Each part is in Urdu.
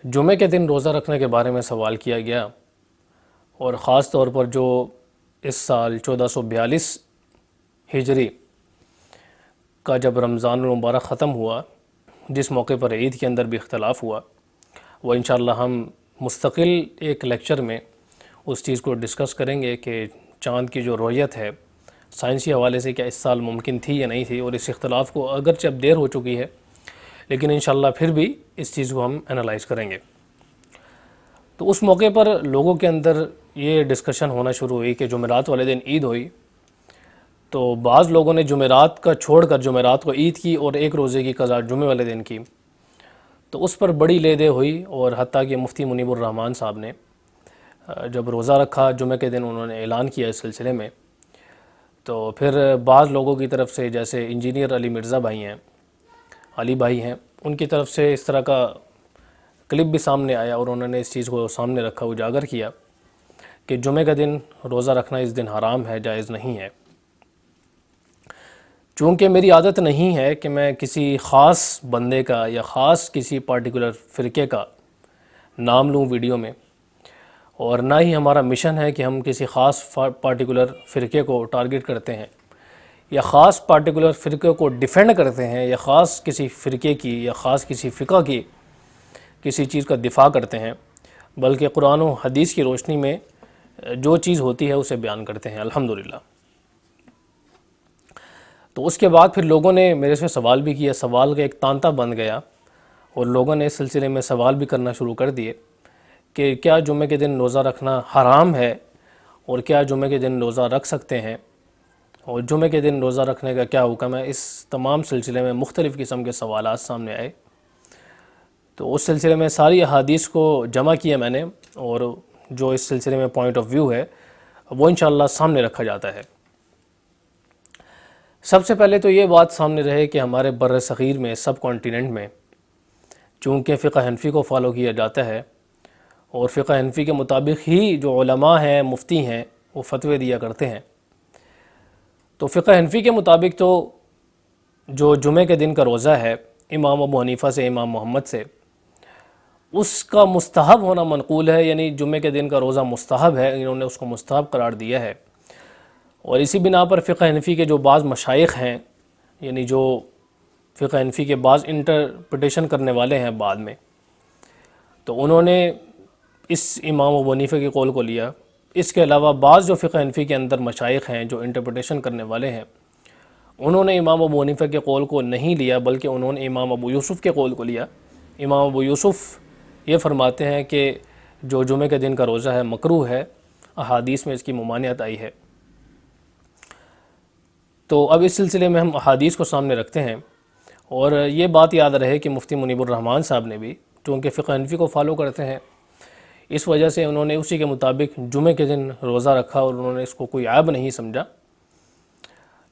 جمعے کے دن روزہ رکھنے کے بارے میں سوال کیا گیا، اور خاص طور پر جو اس سال 1442 ہجری کا جب رمضان المبارک ختم ہوا، جس موقع پر عید کے اندر بھی اختلاف ہوا، وہ انشاءاللہ ہم مستقل ایک لیکچر میں اس چیز کو ڈسکس کریں گے کہ چاند کی جو رؤیت ہے سائنسی حوالے سے کیا اس سال ممکن تھی یا نہیں تھی، اور اس اختلاف کو اگرچہ اب دیر ہو چکی ہے لیکن انشاءاللہ پھر بھی اس چیز کو ہم انالائز کریں گے۔ تو اس موقع پر لوگوں کے اندر یہ ڈسکشن ہونا شروع ہوئی کہ جمعرات والے دن عید ہوئی، تو بعض لوگوں نے جمعرات کا چھوڑ کر جمعرات کو عید کی اور ایک روزے کی قضا جمعے والے دن کی، تو اس پر بڑی لے دے ہوئی، اور حتیٰ کہ مفتی منیب الرحمن صاحب نے جب روزہ رکھا جمعے کے دن انہوں نے اعلان کیا اس سلسلے میں، تو پھر بعض لوگوں کی طرف سے جیسے انجینئر علی مرزا بھائی ہیں، علی بھائی ہیں، ان کی طرف سے اس طرح کا کلپ بھی سامنے آیا، اور انہوں نے اس چیز کو سامنے رکھا، اجاگر کیا کہ جمعے کا دن روزہ رکھنا اس دن حرام ہے، جائز نہیں ہے۔ چونکہ میری عادت نہیں ہے کہ میں کسی خاص بندے کا یا خاص کسی پارٹیکولر فرقے کا نام لوں ویڈیو میں، اور نہ ہی ہمارا مشن ہے کہ ہم کسی خاص پارٹیکولر فرقے کو ٹارگٹ کرتے ہیں یا خاص پارٹیکولر فرقے کو ڈیفینڈ کرتے ہیں یا خاص کسی فرقے کی یا خاص کسی فقہ کی کسی چیز کا دفاع کرتے ہیں، بلکہ قرآن و حدیث کی روشنی میں جو چیز ہوتی ہے اسے بیان کرتے ہیں الحمدللہ۔ تو اس کے بعد پھر لوگوں نے میرے سے سوال بھی کیا، سوال کا ایک تانتا بن گیا، اور لوگوں نے اس سلسلے میں سوال بھی کرنا شروع کر دیے کہ کیا جمعے کے دن روزہ رکھنا حرام ہے، اور کیا جمعے کے دن روزہ رکھ سکتے ہیں، اور جمعے کے دن روزہ رکھنے کا کیا حکم ہے۔ اس تمام سلسلے میں مختلف قسم کے سوالات سامنے آئے، تو اس سلسلے میں ساری احادیث کو جمع کیا میں نے، اور جو اس سلسلے میں پوائنٹ آف ویو ہے وہ انشاءاللہ سامنے رکھا جاتا ہے۔ سب سے پہلے تو یہ بات سامنے رہے کہ ہمارے بر صغیر میں، سب کانٹیننٹ میں، چونکہ فقہ حنفی کو فالو کیا جاتا ہے، اور فقہ حنفی کے مطابق ہی جو علماء ہیں، مفتی ہیں، وہ فتوے دیا کرتے ہیں، تو فقہ حنفی کے مطابق تو جو جمعے کے دن کا روزہ ہے امام ابو حنیفہ سے، امام محمد سے، اس کا مستحب ہونا منقول ہے، یعنی جمعے کے دن کا روزہ مستحب ہے، انہوں نے اس کو مستحب قرار دیا ہے۔ اور اسی بنا پر فقہ حنفی کے جو بعض مشائخ ہیں، یعنی جو فقہ حنفی کے بعض انٹرپریٹیشن کرنے والے ہیں بعد میں، تو انہوں نے اس امام ابو حنیفہ کے قول کو لیا۔ اس کے علاوہ بعض جو فقہ حنفی کے اندر مشائخ ہیں جو انٹرپریٹیشن کرنے والے ہیں، انہوں نے امام ابو حنیفہ کے قول کو نہیں لیا، بلکہ انہوں نے امام ابو یوسف کے قول کو لیا۔ امام ابو یوسف یہ فرماتے ہیں کہ جو جمعے کے دن کا روزہ ہے مکروہ ہے، احادیث میں اس کی ممانعت آئی ہے۔ تو اب اس سلسلے میں ہم احادیث کو سامنے رکھتے ہیں، اور یہ بات یاد رہے کہ مفتی منیب الرحمن صاحب نے بھی چونکہ فقہ حنفی کو فالو کرتے ہیں، اس وجہ سے انہوں نے اسی کے مطابق جمعے کے دن روزہ رکھا، اور انہوں نے اس کو کوئی عیب نہیں سمجھا،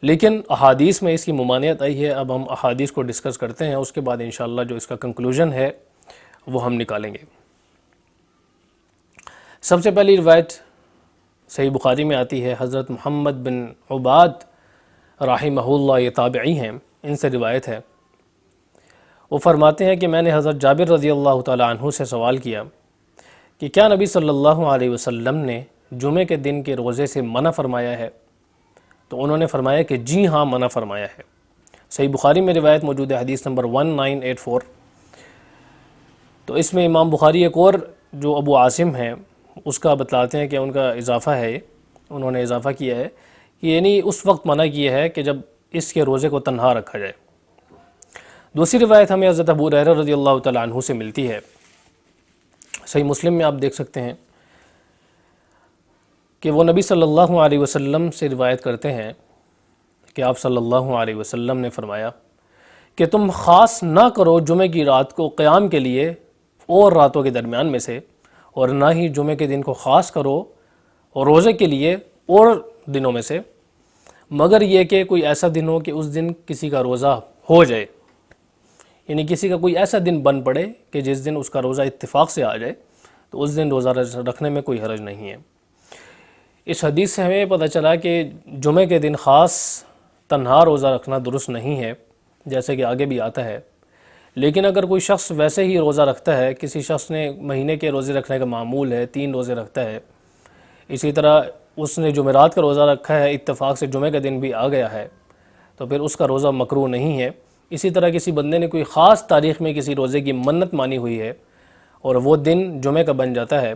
لیکن احادیث میں اس کی ممانعت آئی ہے۔ اب ہم احادیث کو ڈسکس کرتے ہیں، اس کے بعد انشاءاللہ جو اس کا کنکلوژن ہے وہ ہم نکالیں گے۔ سب سے پہلی روایت صحیح بخاری میں آتی ہے، حضرت محمد بن عباد رحمہ اللہ، یہ تابعی ہیں، ان سے روایت ہے، وہ فرماتے ہیں کہ میں نے حضرت جابر رضی اللہ تعالی عنہ سے سوال کیا کہ کیا نبی صلی اللہ علیہ وسلم نے جمعے کے دن کے روزے سے منع فرمایا ہے؟ تو انہوں نے فرمایا کہ جی ہاں، منع فرمایا ہے۔ صحیح بخاری میں روایت موجود ہے، حدیث نمبر 1984۔ تو اس میں امام بخاری ایک اور جو ابو عاصم ہیں اس کا بتلاتے ہیں کہ ان کا اضافہ ہے، انہوں نے اضافہ کیا ہے کہ یعنی اس وقت منع کیا ہے کہ جب اس کے روزے کو تنہا رکھا جائے۔ دوسری روایت ہمیں حضرت ابو ہریرہ رضی اللہ تعالی عنہ سے ملتی ہے، صحیح مسلم میں آپ دیکھ سکتے ہیں کہ وہ نبی صلی اللہ علیہ وسلم سے روایت کرتے ہیں کہ آپ صلی اللہ علیہ وسلم نے فرمایا کہ تم خاص نہ کرو جمعے کی رات کو قیام کے لیے اور راتوں کے درمیان میں سے، اور نہ ہی جمعے کے دن کو خاص کرو اور روزے کے لیے اور دنوں میں سے، مگر یہ کہ کوئی ایسا دن ہو کہ اس دن کسی کا روزہ ہو جائے، یعنی کسی کا کوئی ایسا دن بن پڑے کہ جس دن اس کا روزہ اتفاق سے آ جائے، تو اس دن روزہ رکھنے میں کوئی حرج نہیں ہے۔ اس حدیث سے ہمیں پتہ چلا کہ جمعے کے دن خاص تنہا روزہ رکھنا درست نہیں ہے، جیسے کہ آگے بھی آتا ہے، لیکن اگر کوئی شخص ویسے ہی روزہ رکھتا ہے، کسی شخص نے مہینے کے روزے رکھنے کا معمول ہے، 3 روزے رکھتا ہے، اسی طرح اس نے جمعرات کا روزہ رکھا ہے، اتفاق سے جمعہ کا دن بھی آ گیا ہے، تو پھر اس کا روزہ مکروہ نہیں ہے۔ اسی طرح کسی بندے نے کوئی خاص تاریخ میں کسی روزے کی منت مانی ہوئی ہے اور وہ دن جمعہ کا بن جاتا ہے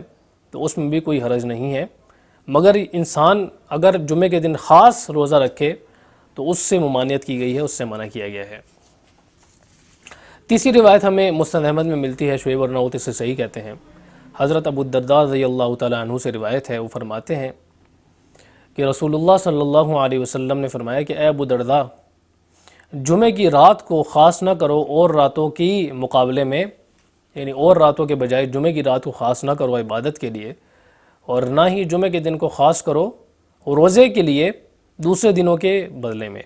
تو اس میں بھی کوئی حرج نہیں ہے، مگر انسان اگر جمعہ کے دن خاص روزہ رکھے تو اس سے ممانعت کی گئی ہے، اس سے منع کیا گیا ہے۔ تیسری روایت ہمیں مسند احمد میں ملتی ہے، شعیب ارناؤت اسے صحیح کہتے ہیں، حضرت ابو الدرداء رضی اللہ تعالیٰ عنہ سے روایت ہے، وہ فرماتے ہیں کہ رسول اللہ صلی اللہ علیہ وسلم نے فرمایا کہ اے ابو درداء، جمعہ کی رات کو خاص نہ کرو اور راتوں کی مقابلے میں، یعنی اور راتوں کے بجائے جمعہ کی رات کو خاص نہ کرو عبادت کے لیے، اور نہ ہی جمعہ کے دن کو خاص کرو روزے کے لیے دوسرے دنوں کے بدلے میں۔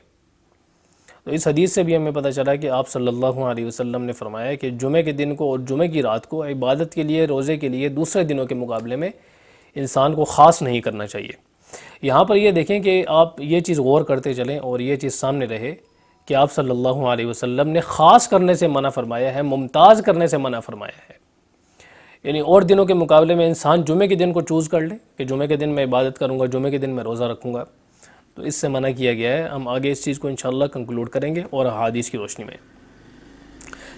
تو اس حدیث سے بھی ہمیں پتہ چلا کہ آپ صلی اللہ علیہ وسلم نے فرمایا کہ جمعہ کے دن کو اور جمعہ کی رات کو عبادت کے لیے، روزے کے لیے دوسرے دنوں کے مقابلے میں انسان کو خاص نہیں کرنا چاہیے۔ یہاں پر یہ دیکھیں کہ آپ یہ چیز غور کرتے چلیں اور یہ چیز سامنے رہے کہ آپ صلی اللہ علیہ وسلم نے خاص کرنے سے منع فرمایا ہے، ممتاز کرنے سے منع فرمایا ہے۔ یعنی اور دنوں کے مقابلے میں انسان جمعہ کے دن کو چوز کر لے کہ جمعہ کے دن میں عبادت کروں گا، جمعہ کے دن میں روزہ رکھوں گا، تو اس سے منع کیا گیا ہے۔ ہم آگے اس چیز کو انشاءاللہ کنکلوڈ کریں گے اور احادیث کی روشنی میں۔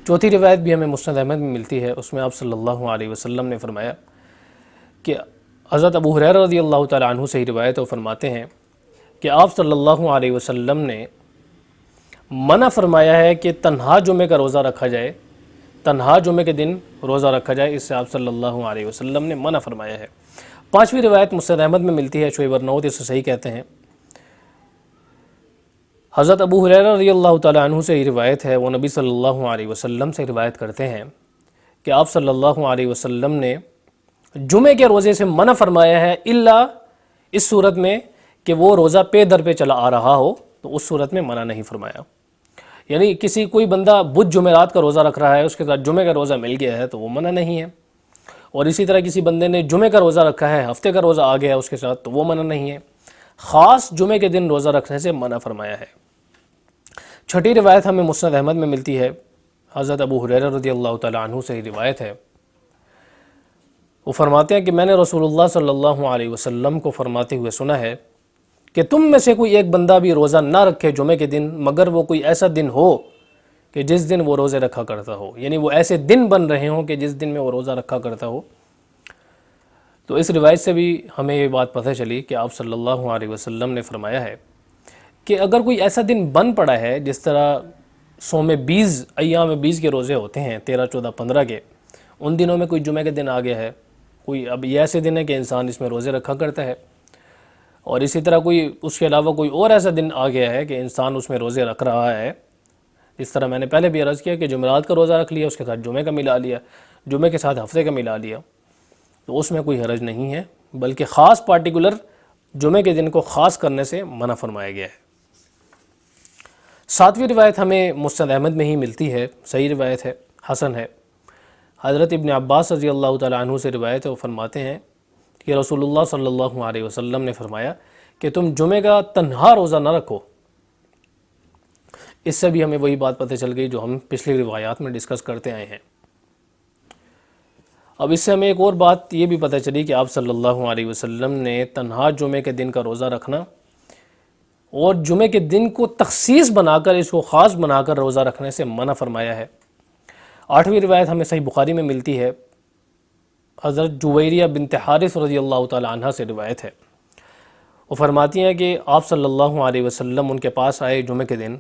چوتھی روایت بھی ہمیں مسند احمد میں ملتی ہے، اس میں آپ صلی اللہ علیہ وسلم نے فرمایا کہ حضرت ابو ہریرہ رضی اللہ تعالیٰ عنہ سے ہی روایت ہے، وہ فرماتے ہیں کہ آپ صلی اللہ علیہ وسلم نے منع فرمایا ہے کہ تنہا جمعہ کا روزہ رکھا جائے، تنہا جمعہ کے دن روزہ رکھا جائے، اس سے آپ صلی اللہ علیہ وسلم نے منع فرمایا ہے۔ پانچویں روایت مسند احمد میں ملتی ہے، شعیب ارناؤت اسے صحیح کہتے ہیں، حضرت ابو ہریرہ رضی اللہ تعالیٰ عنہ سے یہ روایت ہے، وہ نبی صلی اللہ علیہ وسلم سے روایت کرتے ہیں کہ آپ صلی اللہ علیہ وسلم نے جمعے کے روزے سے منع فرمایا ہے، الا اس صورت میں کہ وہ روزہ پے در پہ چلا آ رہا ہو، تو اس صورت میں منع نہیں فرمایا۔ یعنی کوئی بندہ بدھ جمعرات کا روزہ رکھ رہا ہے، اس کے ساتھ جمعہ کا روزہ مل گیا ہے تو وہ منع نہیں ہے، اور اسی طرح کسی بندے نے جمعہ کا روزہ رکھا ہے، ہفتے کا روزہ آ گیا ہے اس کے ساتھ، تو وہ منع نہیں ہے۔ خاص جمعہ کے دن روزہ رکھنے سے منع فرمایا ہے۔ چھٹی روایت ہمیں مسند احمد میں ملتی ہے، حضرت ابو ہریرہ رضی اللہ تعالیٰ عنہ سے روایت ہے، وہ فرماتے ہیں کہ میں نے رسول اللہ صلی اللہ علیہ وسلم کو فرماتے ہوئے سنا ہے کہ تم میں سے کوئی ایک بندہ بھی روزہ نہ رکھے جمعے کے دن، مگر وہ کوئی ایسا دن ہو کہ جس دن وہ روزے رکھا کرتا ہو، یعنی وہ ایسے دن بن رہے ہوں کہ جس دن میں وہ روزہ رکھا کرتا ہو۔ تو اس روایت سے بھی ہمیں یہ بات پتہ چلی کہ آپ صلی اللہ علیہ وسلم نے فرمایا ہے کہ اگر کوئی ایسا دن بن پڑا ہے، جس طرح سوم 20 ایام 20 کے روزے ہوتے ہیں، 13، 14، 15 کے، ان دنوں میں کوئی جمعہ کے دن آ گیا ہے، کوئی اب یہ ایسے دن ہے کہ انسان اس میں روزے رکھا کرتا ہے، اور اسی طرح کوئی اس کے علاوہ کوئی اور ایسا دن آ گیا ہے کہ انسان اس میں روزے رکھ رہا ہے، اس طرح میں نے پہلے بھی عرض کیا کہ جمعرات کا روزہ رکھ لیا، اس کے ساتھ جمعہ کا ملا لیا، جمعہ کے ساتھ ہفتے کا ملا لیا، تو اس میں کوئی حرج نہیں ہے، بلکہ خاص پارٹیکولر جمعہ کے دن کو خاص کرنے سے منع فرمایا گیا ہے۔ ساتویں روایت ہمیں مسند احمد میں ہی ملتی ہے، صحیح روایت ہے، حسن ہے، حضرت ابن عباس رضی اللہ تعالیٰ عنہ سے روایت ہے، وہ فرماتے ہیں کہ رسول اللہ صلی اللہ علیہ وسلم نے فرمایا کہ تم جمعہ کا تنہا روزہ نہ رکھو۔ اس سے بھی ہمیں وہی بات پتہ چل گئی جو ہم پچھلی روایات میں ڈسکس کرتے آئے ہیں۔ اب اس سے ہمیں ایک اور بات یہ بھی پتہ چلی کہ آپ صلی اللہ علیہ وسلم نے تنہا جمعہ کے دن کا روزہ رکھنا اور جمعہ کے دن کو تخصیص بنا کر، اس کو خاص بنا کر روزہ رکھنے سے منع فرمایا ہے۔ آٹھویں روایت ہمیں صحیح بخاری میں ملتی ہے، حضرت جویریہ بنت حارث رضی اللہ تعالی عنہ سے روایت ہے، وہ فرماتی ہیں کہ آپ صلی اللہ علیہ وسلم ان کے پاس آئے جمعہ کے دن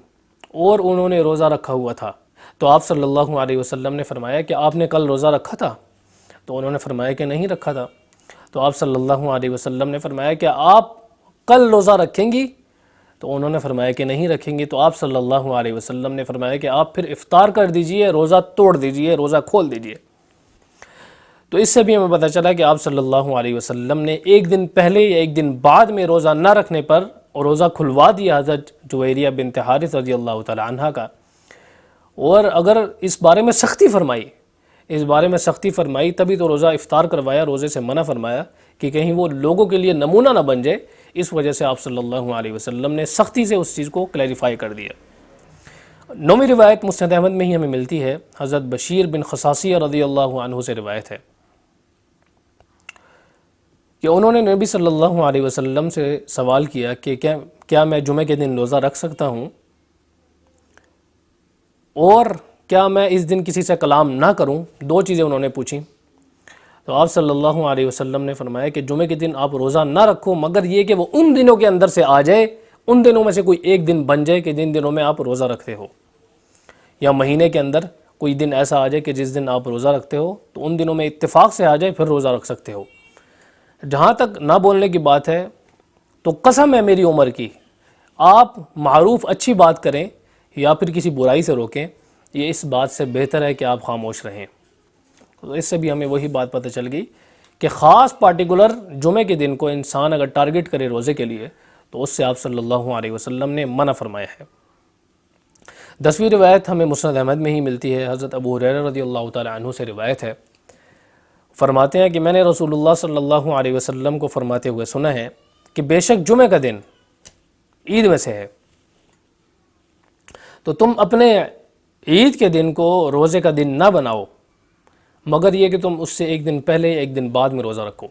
اور انہوں نے روزہ رکھا ہوا تھا، تو آپ صلی اللہ علیہ وسلم نے فرمایا کہ آپ نے کل روزہ رکھا تھا؟ تو انہوں نے فرمایا کہ نہیں رکھا تھا۔ تو آپ صلی اللہ علیہ وسلم نے فرمایا کہ آپ کل روزہ رکھیں گی؟ تو انہوں نے فرمایا کہ نہیں رکھیں گے۔ تو آپ صلی اللہ علیہ وسلم نے فرمایا کہ آپ پھر افطار کر دیجئے، روزہ توڑ دیجئے، روزہ کھول دیجئے۔ تو اس سے بھی ہمیں پتہ چلا کہ آپ صلی اللہ علیہ وسلم نے ایک دن پہلے یا ایک دن بعد میں روزہ نہ رکھنے پر روزہ کھلوا دیا حضرت جویریہ بنت حارث رضی اللہ تعالی عنہ کا، اور اگر اس بارے میں سختی فرمائی تبھی تو روزہ افطار کروایا، روزے سے منع فرمایا کہ کہیں وہ لوگوں کے لیے نمونہ نہ بن جائے، اس وجہ سے آپ صلی اللہ علیہ وسلم نے سختی سے اس چیز کو کلیریفائی کر دیا۔ نویں روایت مسند احمد میں ہی ہمیں ملتی ہے، حضرت بشیر بن خصاصیہ رضی اللہ عنہ سے روایت ہے کہ انہوں نے نبی صلی اللہ علیہ وسلم سے سوال کیا کہ کیا میں جمعہ کے دن روزہ رکھ سکتا ہوں، اور کیا میں اس دن کسی سے کلام نہ کروں؟ دو چیزیں انہوں نے پوچھی. تو آپ صلی اللہ علیہ وسلم نے فرمایا کہ جمعے کے دن آپ روزہ نہ رکھو، مگر یہ کہ وہ ان دنوں کے اندر سے آ جائے، ان دنوں میں سے کوئی ایک دن بن جائے کہ جن دنوں میں آپ روزہ رکھتے ہو، یا مہینے کے اندر کوئی دن ایسا آ جائے کہ جس دن آپ روزہ رکھتے ہو تو ان دنوں میں اتفاق سے آ جائے، پھر روزہ رکھ سکتے ہو. جہاں تک نہ بولنے کی بات ہے تو قسم ہے میری عمر کی، آپ معروف اچھی بات کریں یا پھر کسی برائی سے روکیں، یہ اس بات سے بہتر ہے کہ آپ خاموش رہیں. تو اس سے بھی ہمیں وہی بات پتہ چل گئی کہ خاص پارٹیکولر جمعے کے دن کو انسان اگر ٹارگٹ کرے روزے کے لیے تو اس سے آپ صلی اللہ علیہ وسلم نے منع فرمایا ہے. 10ویں روایت ہمیں مسند احمد میں ہی ملتی ہے، حضرت ابو ہریرہ رضی اللہ تعالی عنہ سے روایت ہے. فرماتے ہیں کہ میں نے رسول اللہ صلی اللہ علیہ وسلم کو فرماتے ہوئے سنا ہے کہ بے شک جمعہ کا دن عید میں سے ہے، تو تم اپنے عید کے دن کو روزے کا دن نہ بناؤ، مگر یہ کہ تم اس سے ایک دن پہلے ایک دن بعد میں روزہ رکھو.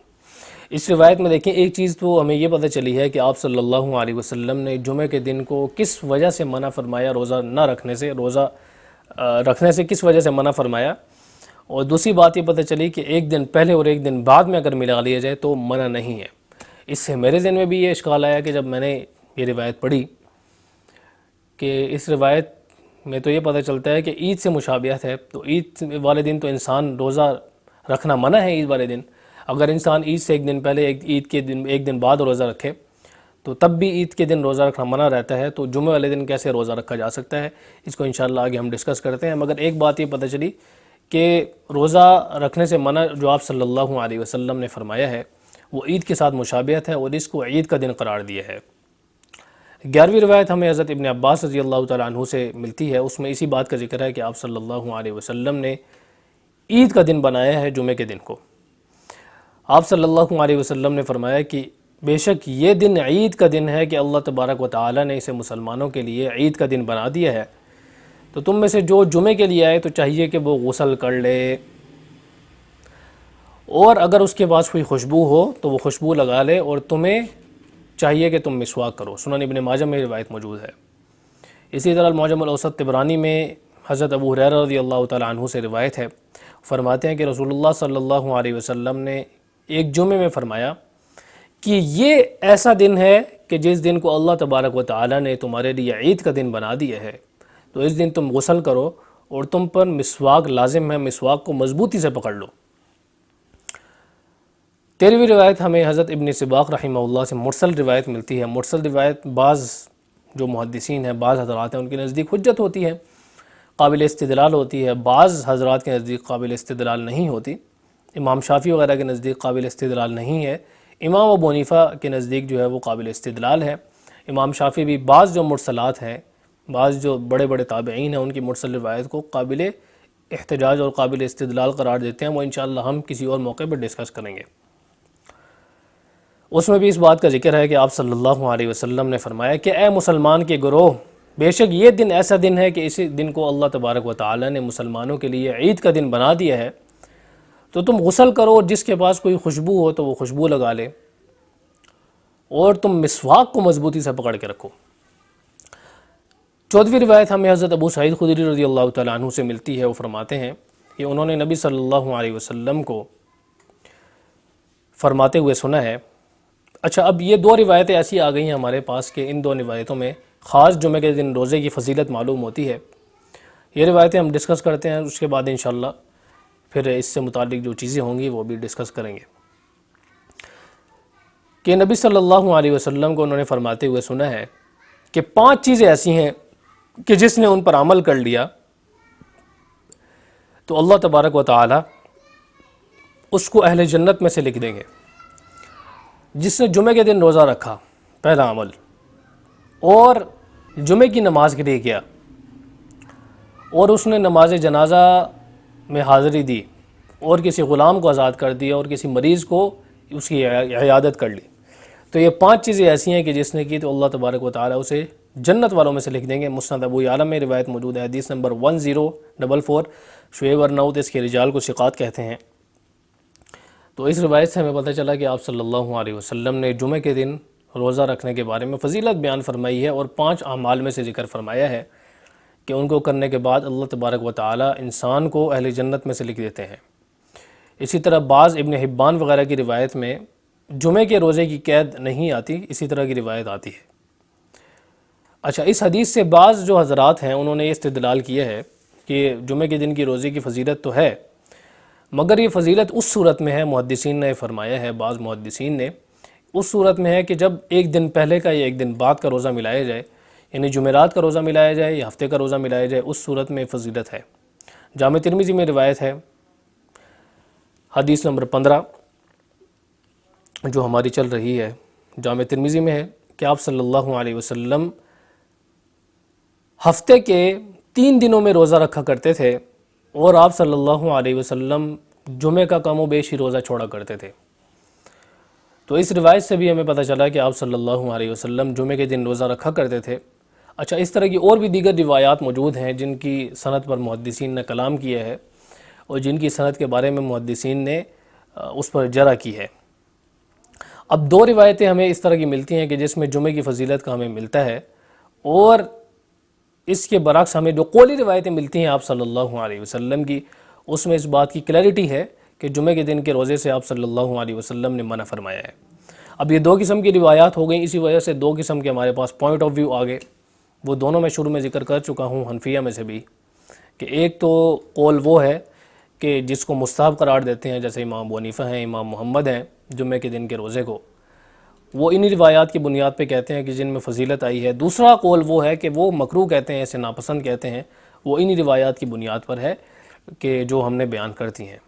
اس روایت میں دیکھیں ایک چیز تو ہمیں یہ پتہ چلی ہے کہ آپ صلی اللہ علیہ وسلم نے جمعہ کے دن کو کس وجہ سے منع فرمایا، روزہ نہ رکھنے سے، روزہ رکھنے سے کس وجہ سے منع فرمایا. اور دوسری بات یہ پتہ چلی کہ ایک دن پہلے اور ایک دن بعد میں اگر ملا لیا جائے تو منع نہیں ہے. اس سے میرے ذہن میں بھی یہ اشکال آیا کہ جب میں نے یہ روایت پڑھی کہ اس روایت میں تو یہ پتہ چلتا ہے کہ عید سے مشابہت ہے، تو عید والے دن تو انسان روزہ رکھنا منع ہے. عید والے دن اگر انسان عید سے ایک دن پہلے عید کے دن ایک دن بعد روزہ رکھے تو تب بھی عید کے دن روزہ رکھنا منع رہتا ہے، تو جمعہ والے دن کیسے روزہ رکھا جا سکتا ہے؟ اس کو انشاءاللہ آگے ہم ڈسکس کرتے ہیں. مگر ایک بات یہ پتہ چلی کہ روزہ رکھنے سے منع جو آپ صلی اللہ علیہ وسلم نے فرمایا ہے وہ عید کے ساتھ مشابہت ہے اور اس کو عید کا دن قرار دیا ہے. 11ویں روایت ہمیں حضرت ابن عباس رضی اللہ تعالیٰ عنہ سے ملتی ہے، اس میں اسی بات کا ذکر ہے کہ آپ صلی اللہ علیہ وسلم نے عید کا دن بنایا ہے جمعے کے دن کو. آپ صلی اللہ علیہ وسلم نے فرمایا کہ بے شک یہ دن عید کا دن ہے کہ اللہ تبارک و تعالیٰ نے اسے مسلمانوں کے لیے عید کا دن بنا دیا ہے، تو تم میں سے جو جمعے کے لیے آئے تو چاہیے کہ وہ غسل کر لے، اور اگر اس کے پاس کوئی خوشبو ہو تو وہ خوشبو لگا لے، اور تمہیں چاہیے کہ تم مسواک کرو. سنن ابن ماجہ میں روایت موجود ہے. اسی طرح المعجم الاوسط طبرانی میں حضرت ابو ہریرہ رضی اللہ تعالیٰ عنہ سے روایت ہے، فرماتے ہیں کہ رسول اللہ صلی اللہ علیہ وسلم نے ایک جمعے میں فرمایا کہ یہ ایسا دن ہے کہ جس دن کو اللہ تبارک و تعالیٰ نے تمہارے لیے عید کا دن بنا دیا ہے، تو اس دن تم غسل کرو اور تم پر مسواک لازم ہے، مسواک کو مضبوطی سے پکڑ لو. 13ویں روایت ہمیں حضرت ابن سباق رحمہ اللہ سے مرسل روایت ملتی ہے. مرسل روایت بعض جو محدثین ہیں، بعض حضرات ہیں، ان کے نزدیک حجت ہوتی ہے، قابل استدلال ہوتی ہے. بعض حضرات کے نزدیک قابل استدلال نہیں ہوتی. امام شافعی وغیرہ کے نزدیک قابل استدلال نہیں ہے. امام ابو حنیفہ کے نزدیک جو ہے وہ قابل استدلال ہے. امام شافعی بھی بعض جو مرسلات ہیں، بعض جو بڑے بڑے تابعین ہیں، ان کی مرسل روایت کو قابل احتجاج اور قابل استدلال قرار دیتے ہیں. وہ انشاءاللہ ہم کسی اور موقع پر ڈسکس کریں گے. اس میں بھی اس بات کا ذکر ہے کہ آپ صلی اللہ علیہ وسلم نے فرمایا کہ اے مسلمان کے گروہ، بے شک یہ دن ایسا دن ہے کہ اسی دن کو اللہ تبارک و تعالی نے مسلمانوں کے لیے عید کا دن بنا دیا ہے، تو تم غسل کرو، اور جس کے پاس کوئی خوشبو ہو تو وہ خوشبو لگا لے، اور تم مسواک کو مضبوطی سے پکڑ کے رکھو. 14ویں روایت ہمیں حضرت ابو سعید خدری رضی اللہ تعالیٰ عنہ سے ملتی ہے. وہ فرماتے ہیں کہ انہوں نے نبی صلی اللہ علیہ وسلم کو فرماتے ہوئے سنا ہے. اچھا، اب یہ دو روایتیں ایسی آ گئی ہیں ہمارے پاس کہ ان دو روایتوں میں خاص جمعے کے دن روزے کی فضیلت معلوم ہوتی ہے. یہ روایتیں ہم ڈسکس کرتے ہیں، اس کے بعد انشاءاللہ پھر اس سے متعلق جو چیزیں ہوں گی وہ بھی ڈسکس کریں گے. کہ نبی صلی اللہ علیہ وسلم کو انہوں نے فرماتے ہوئے سنا ہے کہ 5 چیزیں ایسی ہیں کہ جس نے ان پر عمل کر لیا تو اللہ تبارک و تعالی اس کو اہل جنت میں سے لکھ دیں گے. جس نے جمعے کے دن روزہ رکھا، پہلا عمل، اور جمعے کی نماز کے لیے گیا، اور اس نے نماز جنازہ میں حاضری دی، اور کسی غلام کو آزاد کر دیا، اور کسی مریض کو اس کی عیادت کر لی، تو یہ 5 چیزیں ایسی ہیں کہ جس نے کی تو اللہ تبارک و تعالی اسے جنت والوں میں سے لکھ دیں گے۔ مسند ابو یعلا میں روایت موجود ہے، حدیث نمبر 1044۔ شعیب ارناؤت اس کے رجال کو ثقات کہتے ہیں۔ تو اس روایت سے ہمیں پتہ چلا کہ آپ صلی اللہ علیہ وسلم نے جمعے کے دن روزہ رکھنے کے بارے میں فضیلت بیان فرمائی ہے، اور 5 اعمال میں سے ذکر فرمایا ہے کہ ان کو کرنے کے بعد اللہ تبارک و تعالی انسان کو اہل جنت میں سے لکھ دیتے ہیں۔ اسی طرح بعض ابن حبان وغیرہ کی روایت میں جمعے کے روزے کی قید نہیں آتی، اسی طرح کی روایت آتی ہے۔ اچھا، اس حدیث سے بعض جو حضرات ہیں انہوں نے یہ استدلال کیا ہے کہ جمعے کے دن کی روزے کی فضیلت تو ہے، مگر یہ فضیلت اس صورت میں ہے، محدثین نے فرمایا ہے، بعض محدثین نے، اس صورت میں ہے کہ جب ایک دن پہلے کا یا ایک دن بعد کا روزہ ملایا جائے، یعنی جمعرات کا روزہ ملایا جائے یا ہفتے کا روزہ ملایا جائے، اس صورت میں فضیلت ہے۔ جامع ترمذی میں روایت ہے، حدیث نمبر 15 جو ہماری چل رہی ہے، جامع ترمذی میں ہے کہ آپ صلی اللہ علیہ وسلم ہفتے کے 3 دنوں میں روزہ رکھا کرتے تھے، اور آپ صلی اللہ علیہ وسلم جمعے کا کم و بیش ہی روزہ چھوڑا کرتے تھے۔ تو اس روایت سے بھی ہمیں پتہ چلا کہ آپ صلی اللہ علیہ وسلم جمعے کے دن روزہ رکھا کرتے تھے۔ اچھا، اس طرح کی اور بھی دیگر روایات موجود ہیں جن کی سند پر محدثین نے کلام کیا ہے، اور جن کی سند کے بارے میں محدثین نے اس پر جرح کی ہے۔ اب 2 روایتیں ہمیں اس طرح کی ملتی ہیں کہ جس میں جمعے کی فضیلت کا ہمیں ملتا ہے، اور اس کے برعکس ہمیں جو قولی روایتیں ملتی ہیں آپ صلی اللہ علیہ وسلم کی، اس میں اس بات کی کلیئرٹی ہے کہ جمعے کے دن کے روزے سے آپ صلی اللہ علیہ وسلم نے منع فرمایا ہے۔ اب یہ 2 قسم کی روایات ہو گئیں، اسی وجہ سے 2 قسم کے ہمارے پاس پوائنٹ آف ویو آگے، وہ دونوں میں شروع میں ذکر کر چکا ہوں حنفیہ میں سے بھی، کہ ایک تو قول وہ ہے کہ جس کو مستحب قرار دیتے ہیں، جیسے امام ابو حنیفہ ہیں، امام محمد ہیں، جمعے کے دن کے روزے کو وہ انہی روایات کی بنیاد پہ کہتے ہیں کہ جن میں فضیلت آئی ہے۔ دوسرا قول وہ ہے کہ وہ مکروہ کہتے ہیں، اسے ناپسند کہتے ہیں، وہ انہی روایات کی بنیاد پر ہے کہ جو ہم نے بیان کرتی ہیں۔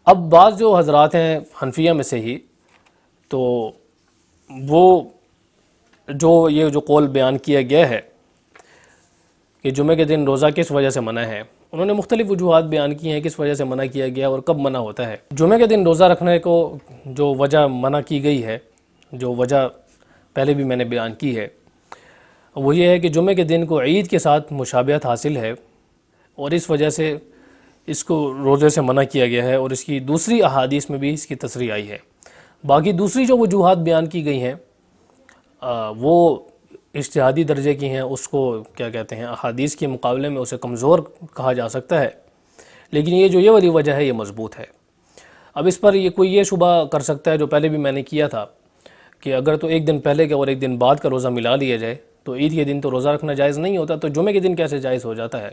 اب بعض جو حضرات ہیں حنفیہ میں سے ہی، تو وہ یہ جو قول بیان کیا گیا ہے کہ جمعے کے دن روزہ کس وجہ سے منع ہے، انہوں نے مختلف وجوہات بیان کی ہیں کس وجہ سے منع کیا گیا اور کب منع ہوتا ہے۔ جمعے کے دن روزہ رکھنے کو جو وجہ منع کی گئی ہے، جو وجہ پہلے بھی میں نے بیان کی ہے، وہ یہ ہے کہ جمعے کے دن کو عید کے ساتھ مشابہت حاصل ہے، اور اس وجہ سے اس کو روزے سے منع کیا گیا ہے، اور اس کی دوسری احادیث میں بھی اس کی تصریح آئی ہے۔ باقی دوسری جو وجوہات بیان کی گئی ہیں وہ اجتہادی درجے کی ہیں، اس کو کیا کہتے ہیں، احادیث کے مقابلے میں اسے کمزور کہا جا سکتا ہے، لیکن یہ والی وجہ ہے، یہ مضبوط ہے۔ اب اس پر کوئی یہ شبہ کر سکتا ہے، جو پہلے بھی میں نے کیا تھا، کہ اگر تو ایک دن پہلے کا اور ایک دن بعد کا روزہ ملا لیا جائے تو عید کے دن تو روزہ رکھنا جائز نہیں ہوتا، تو جمعے کے دن کیسے جائز ہو جاتا ہے؟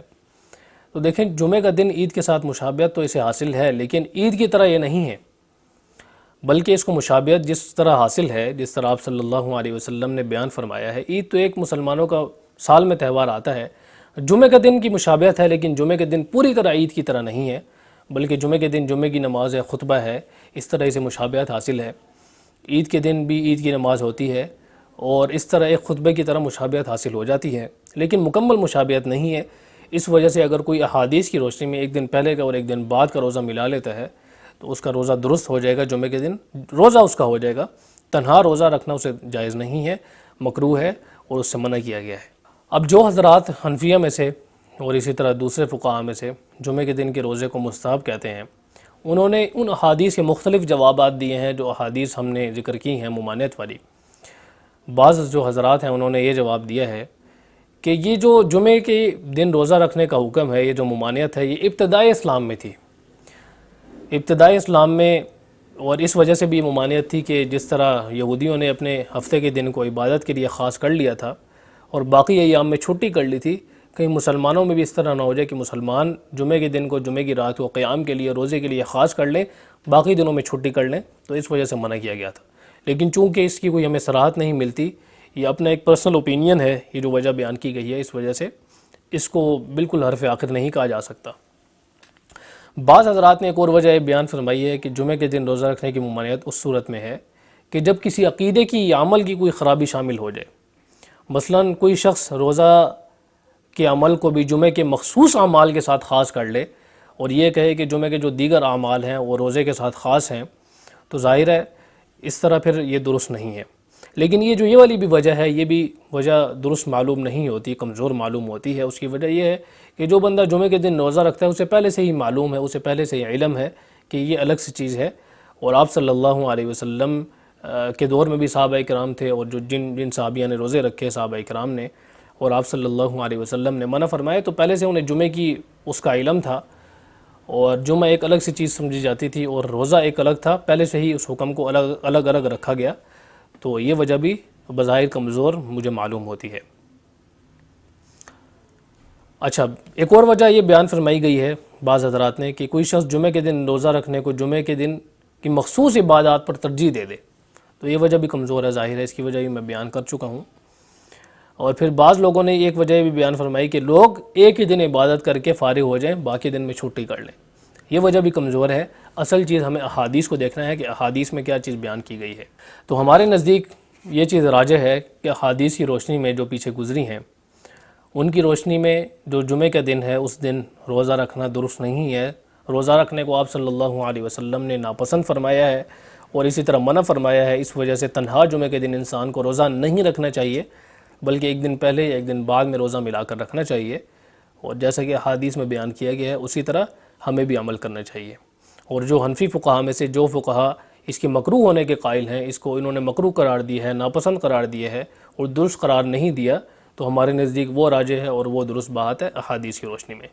تو دیکھیں، جمعے کا دن عید کے ساتھ مشابہت تو اسے حاصل ہے، لیکن عید کی طرح یہ نہیں ہے، بلکہ اس کو مشابہت جس طرح حاصل ہے، جس طرح آپ صلی اللہ علیہ وسلم نے بیان فرمایا ہے، عید تو ایک مسلمانوں کا سال میں تہوار آتا ہے، جمعے کا دن کی مشابہت ہے، لیکن جمعے کے دن پوری طرح عید کی طرح نہیں ہے، بلکہ جمعے کے دن جمعے کی نماز ہے، خطبہ ہے، اس طرح اسے مشابہت حاصل ہے۔ عید کے دن بھی عید کی نماز ہوتی ہے، اور اس طرح ایک خطبے کی طرح مشابہت حاصل ہو جاتی ہے، لیکن مکمل مشابہت نہیں ہے۔ اس وجہ سے اگر کوئی احادیث کی روشنی میں ایک دن پہلے کا اور ایک دن بعد کا روزہ ملا لیتا ہے تو اس کا روزہ درست ہو جائے گا، جمعے کے دن روزہ اس کا ہو جائے گا، تنہا روزہ رکھنا اسے جائز نہیں ہے، مکروہ ہے، اور اس سے منع کیا گیا ہے۔ اب جو حضرات حنفیہ میں سے اور اسی طرح دوسرے فقہاء میں سے جمعے کے دن کے روزے کو مستحب کہتے ہیں، انہوں نے ان احادیث کے مختلف جوابات دیے ہیں جو احادیث ہم نے ذکر کی ہیں ممانعت والی۔ بعض جو حضرات ہیں انہوں نے یہ جواب دیا ہے کہ یہ جو جمعے کے دن روزہ رکھنے کا حکم ہے، یہ جو ممانعت ہے، یہ ابتدائی اسلام میں تھی، ابتدائی اسلام میں، اور اس وجہ سے بھی ممانعت تھی کہ جس طرح یہودیوں نے اپنے ہفتے کے دن کو عبادت کے لیے خاص کر لیا تھا اور باقی ایام میں چھٹی کر لی تھی، کہیں مسلمانوں میں بھی اس طرح نہ ہو جائے کہ مسلمان جمعے کے دن کو، جمعے کی رات کو قیام کے لیے، روزے کے لیے خاص کر لیں، باقی دنوں میں چھٹی کر لیں، تو اس وجہ سے منع کیا گیا تھا۔ لیکن چونکہ اس کی کوئی ہمیں صراحت نہیں ملتی، یہ اپنا ایک پرسنل اوپینین ہے، یہ جو وجہ بیان کی گئی ہے، اس وجہ سے اس کو بالکل حرف آخر نہیں کہا جا سکتا۔ بعض حضرات نے ایک اور وجہ بیان فرمائی ہے کہ جمعے کے دن روزہ رکھنے کی ممانعت اس صورت میں ہے کہ جب کسی عقیدے کی یا عمل کی کوئی خرابی شامل ہو جائے، مثلا کوئی شخص روزہ کے عمل کو بھی جمعے کے مخصوص اعمال کے ساتھ خاص کر لے اور یہ کہے کہ جمعے کے جو دیگر اعمال ہیں وہ روزے کے ساتھ خاص ہیں، تو ظاہر ہے اس طرح پھر یہ درست نہیں ہے۔ لیکن یہ والی بھی وجہ ہے، یہ بھی وجہ درست معلوم نہیں ہوتی، کمزور معلوم ہوتی ہے۔ اس کی وجہ یہ ہے کہ جو بندہ جمعے کے دن روزہ رکھتا ہے اسے پہلے سے ہی معلوم ہے، اسے پہلے سے ہی علم ہے کہ یہ الگ سی چیز ہے۔ اور آپ صلی اللہ علیہ وسلم کے دور میں بھی صحابہ کرام تھے، اور جو جن صحابیہ نے روزے رکھے صحابہ کرام نے، اور آپ صلی اللہ علیہ وسلم نے منع فرمائے، تو پہلے سے انہیں جمعے کی اس کا علم تھا، اور جمعہ ایک الگ سی چیز سمجھی جاتی تھی اور روزہ ایک الگ تھا، پہلے سے ہی اس حکم کو الگ الگ رکھا گیا۔ تو یہ وجہ بھی بظاہر کمزور مجھے معلوم ہوتی ہے۔ اچھا، ایک اور وجہ یہ بیان فرمائی گئی ہے بعض حضرات نے کہ کوئی شخص جمعے کے دن روزہ رکھنے کو جمعے کے دن کی مخصوص عبادات پر ترجیح دے دے، تو یہ وجہ بھی کمزور ہے، ظاہر ہے، اس کی وجہ بھی میں بیان کر چکا ہوں۔ اور پھر بعض لوگوں نے ایک وجہ بھی بیان فرمائی کہ لوگ ایک ہی دن عبادت کر کے فارغ ہو جائیں، باقی دن میں چھٹی کر لیں، یہ وجہ بھی کمزور ہے۔ اصل چیز ہمیں احادیث کو دیکھنا ہے کہ احادیث میں کیا چیز بیان کی گئی ہے۔ تو ہمارے نزدیک یہ چیز راجح ہے کہ احادیث کی روشنی میں جو پیچھے گزری ہیں، ان کی روشنی میں جو جمعے کا دن ہے اس دن روزہ رکھنا درست نہیں ہے۔ روزہ رکھنے کو آپ صلی اللہ علیہ وسلم نے ناپسند فرمایا ہے، اور اسی طرح منع فرمایا ہے۔ اس وجہ سے تنہا جمعے کے دن انسان کو روزہ نہیں رکھنا چاہیے، بلکہ ایک دن پہلے یا ایک دن بعد میں روزہ ملا کر رکھنا چاہیے، اور جیسا کہ احادیث میں بیان کیا گیا ہے اسی طرح ہمیں بھی عمل کرنا چاہیے۔ اور جو حنفی فقہا میں سے جو فقہا اس کے مکروہ ہونے کے قائل ہیں، اس کو انہوں نے مکروہ قرار دیا ہے، ناپسند قرار دیا ہے اور درست قرار نہیں دیا، تو ہمارے نزدیک وہ راجح ہے اور وہ درست بات ہے احادیث کی روشنی میں۔